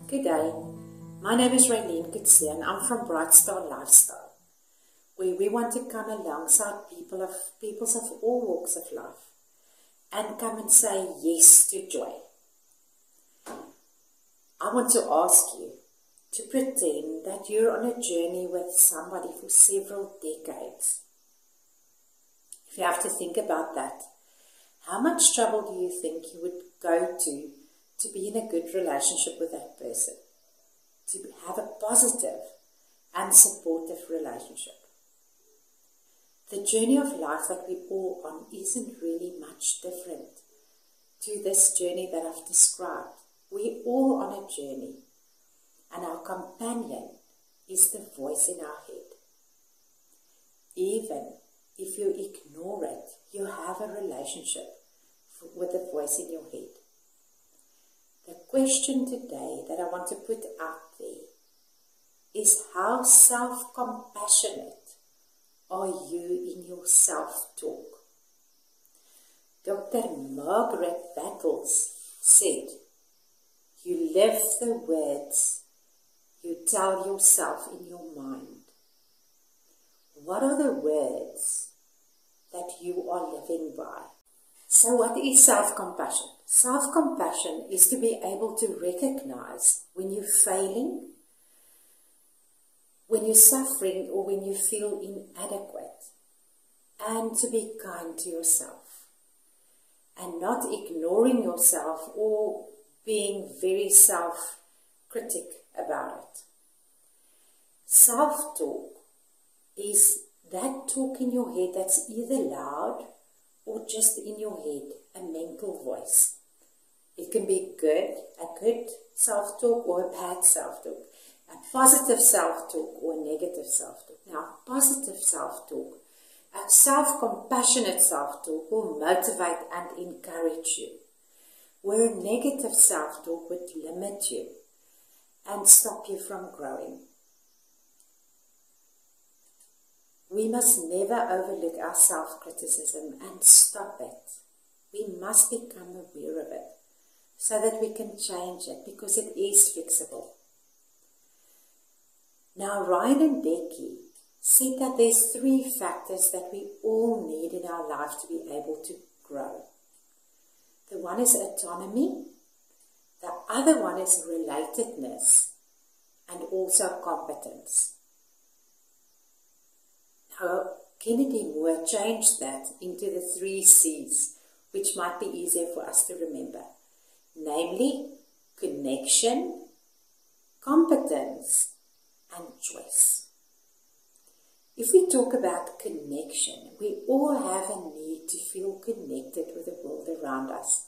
Good day, my name is Rayline Coetzee and I'm from Bright Star Lifestyle, where we want to come alongside peoples of all walks of life and come and say yes to joy. I want to ask you to pretend that you're on a journey with somebody for several decades. If you have to think about that, how much trouble do you think you would go to be in a good relationship with that person, to have a positive and supportive relationship? The journey of life that we're all on isn't really much different to this journey that I've described. We're all on a journey, and our companion is the voice in our head. Even if you ignore it, you have a relationship with the voice in your head. The question today that I want to put out there is, how self-compassionate are you in your self-talk? Dr. Margaret Battles said, "You live the words you tell yourself in your mind." What are the words that you are living by? So what is self-compassion? Self-compassion is to be able to recognize when you're failing, when you're suffering, or when you feel inadequate, and to be kind to yourself and not ignoring yourself or being very self-critic about it. Self-talk is that talk in your head that's either loud or just in your head, a mental voice. It can be a good self-talk or a bad self-talk, a positive self-talk or a negative self-talk. Now, positive self-talk, a self-compassionate self-talk will motivate and encourage you, where a negative self-talk would limit you and stop you from growing. We must never overlook our self-criticism and stop it. We must become aware of it so that we can change it, because it is fixable. Now, Ryan and Becky said that there's 3 factors that we all need in our life to be able to grow. The one is autonomy, the other one is relatedness, and also competence. Now, Kennedy Moore changed that into the 3 C's, which might be easier for us to remember. Namely, connection, competence, and choice. If we talk about connection, we all have a need to feel connected with the world around us.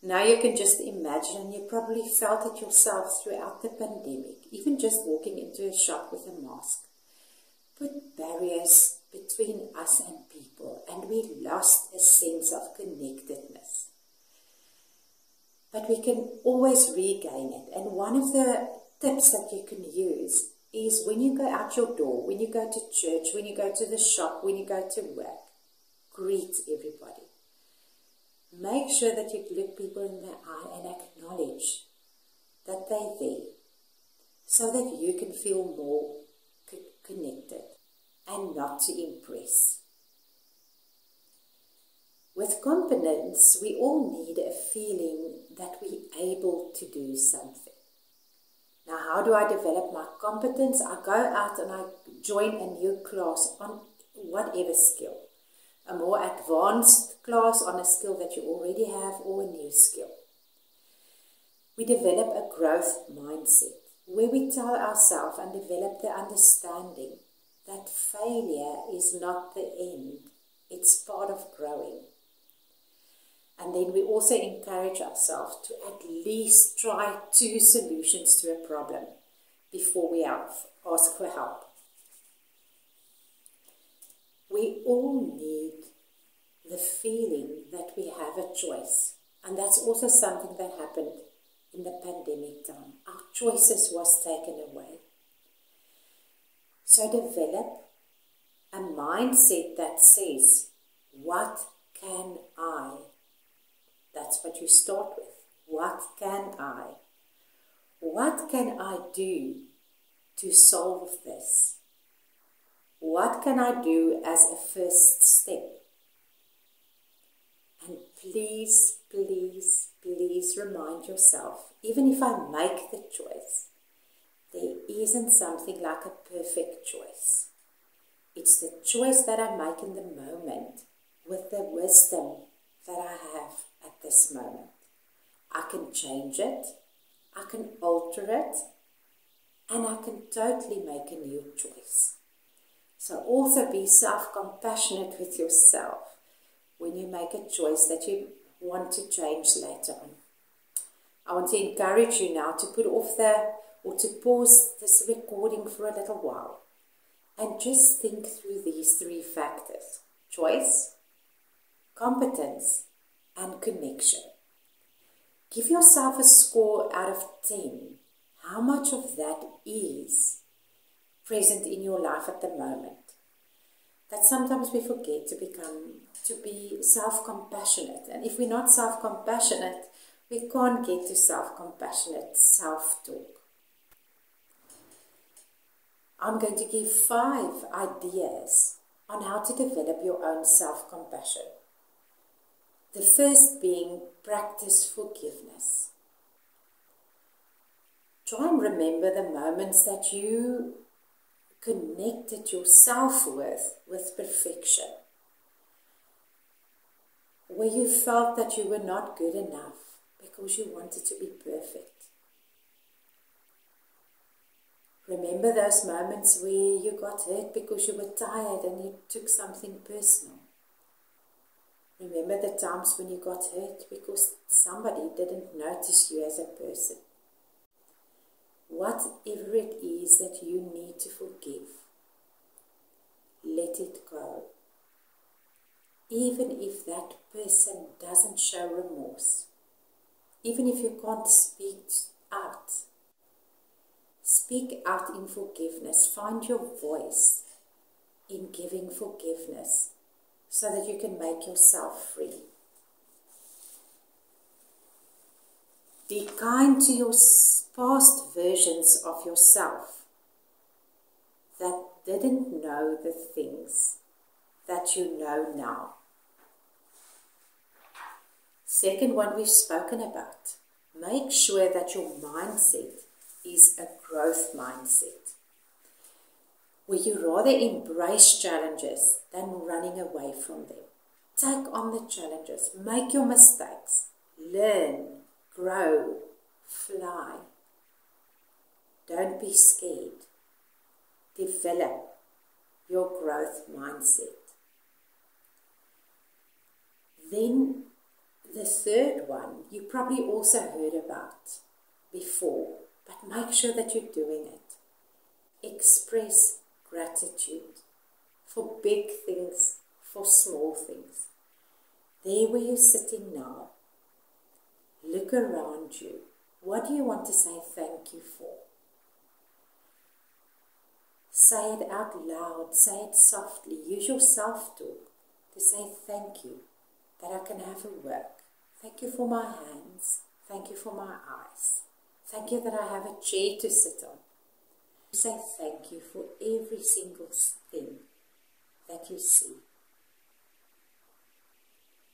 Now you can just imagine, and you probably felt it yourself throughout the pandemic, even just walking into a shop with a mask, put barriers between us and people, and we lost a sense of connectedness. But we can always regain it. And one of the tips that you can use is, when you go out your door, when you go to church, when you go to the shop, when you go to work, greet everybody. Make sure that you look people in the eye and acknowledge that they're there, so that you can feel more connected and not to impress. With competence, we all need a feeling that we're able to do something. Now, how do I develop my competence? I go out and I join a new class on whatever skill. A more advanced class on a skill that you already have, or a new skill. We develop a growth mindset, where we tell ourselves and develop the understanding that failure is not the end, it's part of growing. And then we also encourage ourselves to at least try 2 solutions to a problem before we ask for help. We all need the feeling that we have a choice. And that's also something that happened in the pandemic time. Our choices was taken away. So develop a mindset that says, what can that's what you start with. What can I do to solve this? What can I do as a first step? And please, please, please remind yourself, even if I make the choice, there isn't something like a perfect choice. It's the choice that I make in the moment with the wisdom that I have at this moment. I can change it, I can alter it, and I can totally make a new choice. So also be self-compassionate with yourself when you make a choice that you want to change later on. I want to encourage you now to put off to pause this recording for a little while and just think through these 3 factors: choice, competence, and connection. Give yourself a score out of 10. How much of that is present in your life at the moment? That sometimes we forget to be self-compassionate. And if we're not self-compassionate, we can't get to self-compassionate self-talk. I'm going to give 5 ideas on how to develop your own self-compassion. The first being practice forgiveness. Try and remember the moments that you connected your self-worth with perfection, where you felt that you were not good enough because you wanted to be perfect. Remember those moments where you got hurt because you were tired and you took something personal. Remember the times when you got hurt because somebody didn't notice you as a person. Whatever it is that you need to forgive, let it go. Even if that person doesn't show remorse, even if you can't speak out in forgiveness. Find your voice in giving forgiveness so that you can make yourself free. Be kind to your past versions of yourself that didn't know the things that you know now. Second one we've spoken about. Make sure that your mindset is a growth mindset, where you rather embrace challenges than running away from them. Take on the challenges, make your mistakes, learn, grow, fly. Don't be scared. Develop your growth mindset. Then the third one you probably also heard about before, but make sure that you're doing it. Express gratitude for big things, for small things. There where you're sitting now, look around you. What do you want to say thank you for? Say it out loud, say it softly. Use your self-talk to say thank you that I can have a work. Thank you for my hands. Thank you for my eyes. Thank you that I have a chair to sit on. Say thank you for every single thing that you see.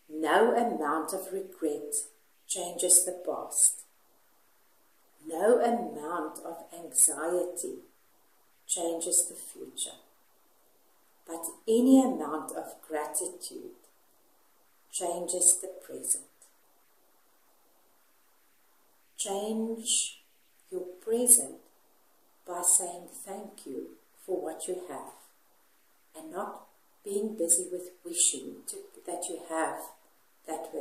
No amount of regret changes the past. No amount of anxiety changes the future. But any amount of gratitude changes the present. Change your present by saying thank you for what you have and not being busy with wishing that you have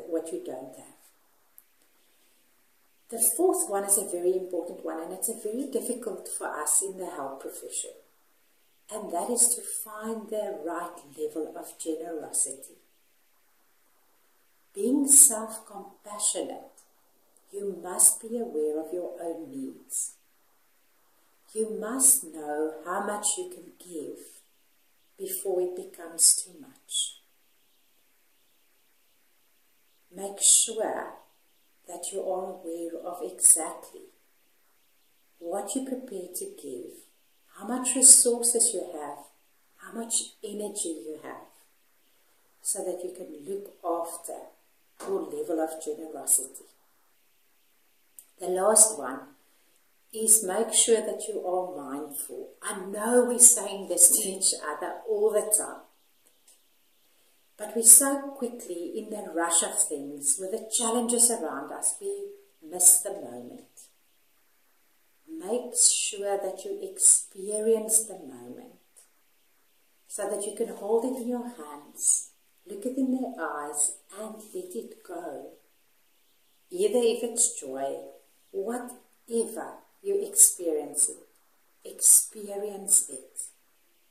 what you don't have. The fourth one is a very important one, and it's a very difficult for us in the health profession, and that is to find the right level of generosity. Being self-compassionate, you must be aware of your own needs. You must know how much you can give before it becomes too much. Make sure that you are aware of exactly what you're prepared to give, how much resources you have, how much energy you have, so that you can look after your level of generosity. The last one is make sure that you are mindful. I know we're saying this to each other all the time, but we so quickly, in the rush of things, with the challenges around us, we miss the moment. Make sure that you experience the moment so that you can hold it in your hands, look it in their eyes, and let it go. Either if it's joy, whatever you're experiencing, experience it.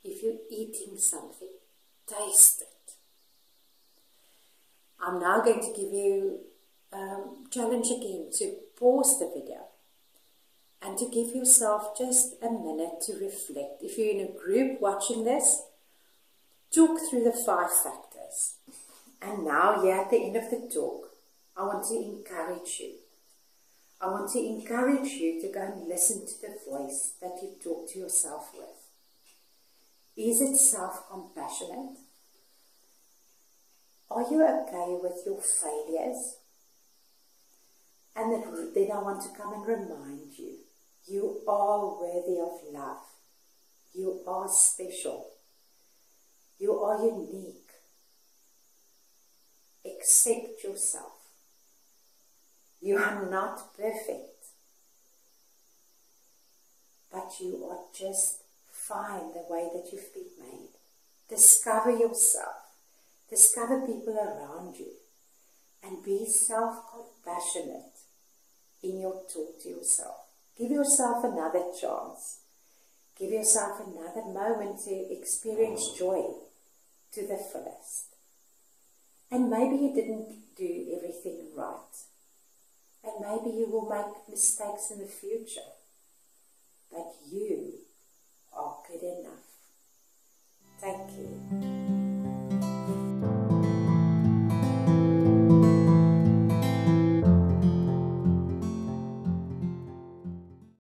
If you're eating something, taste it. I'm now going to give you a challenge again to pause the video and to give yourself just a minute to reflect. If you're in a group watching this, talk through the 5 factors. And now here at the end of the talk, I want to encourage you. I want to encourage you to go and listen to the voice that you talk to yourself with. Is it self-compassionate? Are you okay with your failures? And then I want to come and remind you, you are worthy of love. You are special. You are unique. Accept yourself. You are not perfect, but you are just fine the way that you've been made. Discover yourself. Discover people around you, and be self-compassionate in your talk to yourself. Give yourself another chance. Give yourself another moment to experience joy to the fullest. And maybe you didn't do everything right. And maybe you will make mistakes in the future. But you